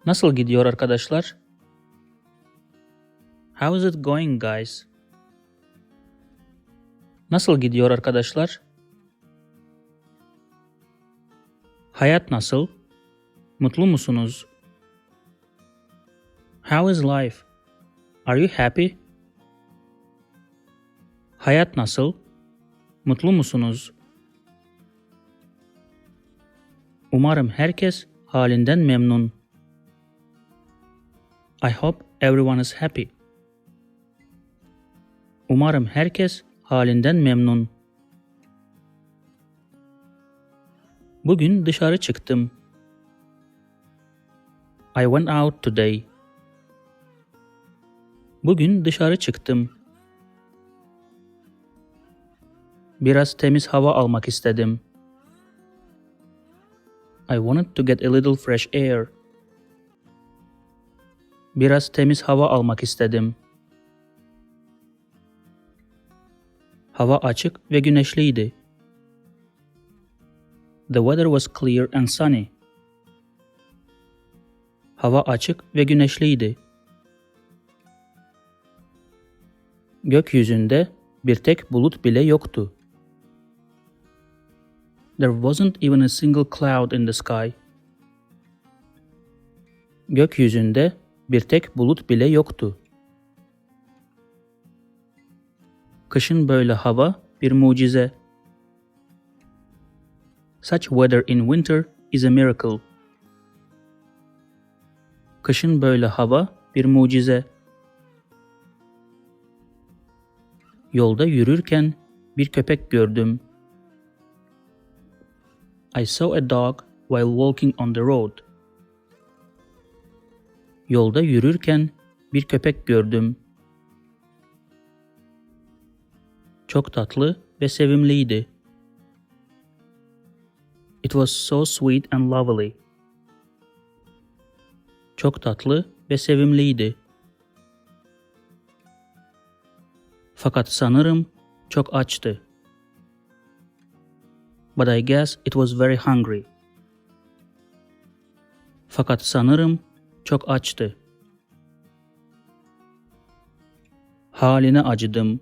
Nasıl gidiyor arkadaşlar? How is it going, guys? Nasıl gidiyor arkadaşlar? Hayat nasıl? Mutlu musunuz? How is life? Are you happy? Hayat nasıl? Mutlu musunuz? Umarım herkes halinden memnun. I hope everyone is happy. Umarım herkes halinden memnun. Bugün dışarı çıktım. I went out today. Bugün dışarı çıktım. Biraz temiz hava almak istedim. I wanted to get a little fresh air. Biraz temiz hava almak istedim. Hava açık ve güneşliydi. The weather was clear and sunny. Hava açık ve güneşliydi. Gökyüzünde bir tek bulut bile yoktu. There wasn't even a single cloud in the sky. Gökyüzünde bir tek bulut bile yoktu. Kışın böyle hava bir mucize. Such weather in winter is a miracle. Kışın böyle hava bir mucize. Yolda yürürken bir köpek gördüm. I saw a dog while walking on the road. Yolda yürürken bir köpek gördüm. Çok tatlı ve sevimliydi. It was so sweet and lovely. Çok tatlı ve sevimliydi. Fakat sanırım çok açtı. But I guess it was very hungry. Fakat sanırım çok açtı. Haline acıdım.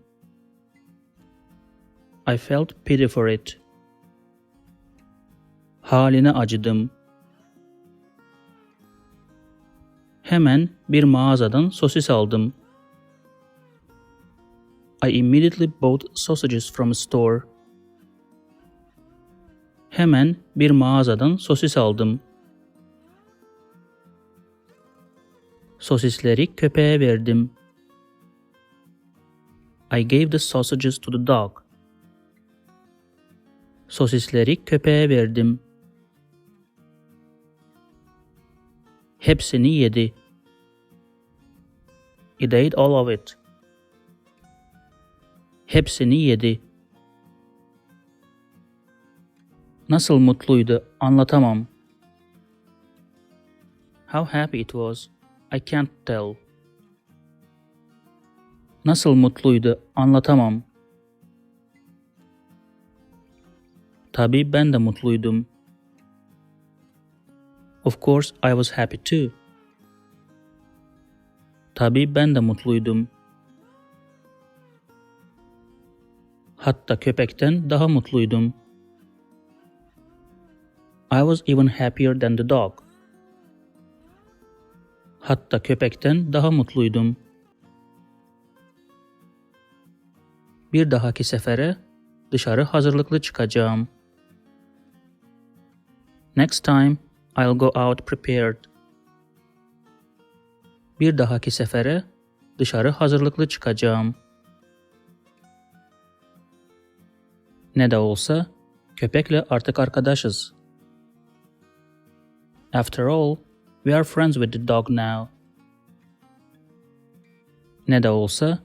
I felt pity for it. Haline acıdım. Hemen bir mağazadan sosis aldım. I immediately bought sausages from a store. Hemen bir mağazadan sosis aldım. Sosisleri köpeğe verdim. I gave the sausages to the dog. Sosisleri köpeğe verdim. Hepsini yedi. It ate all of it. Hepsini yedi. Nasıl mutluydu anlatamam. How happy it was, I can't tell. Nasıl mutluydu anlatamam. Tabii ben de mutluydum. Of course I was happy too. Tabii ben de mutluydum. Hatta köpekten daha mutluydum. I was even happier than the dog. Hatta köpekten daha mutluydum. Bir dahaki sefere dışarı hazırlıklı çıkacağım. Next time I'll go out prepared. Bir dahaki sefere dışarı hazırlıklı çıkacağım. Ne de olsa köpekle artık arkadaşız. After all, we are friends with the dog now. Ne de olsa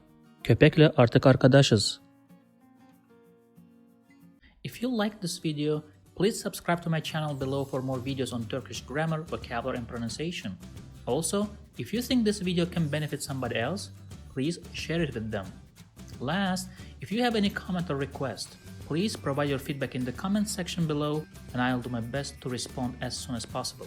köpekle artık arkadaşız. If you like this video, please subscribe to my channel below for more videos on Turkish grammar, vocabulary and pronunciation. Also, if you think this video can benefit somebody else, please share it with them. Last, if you have any comment or request, please provide your feedback in the comment section below and I'll do my best to respond as soon as possible.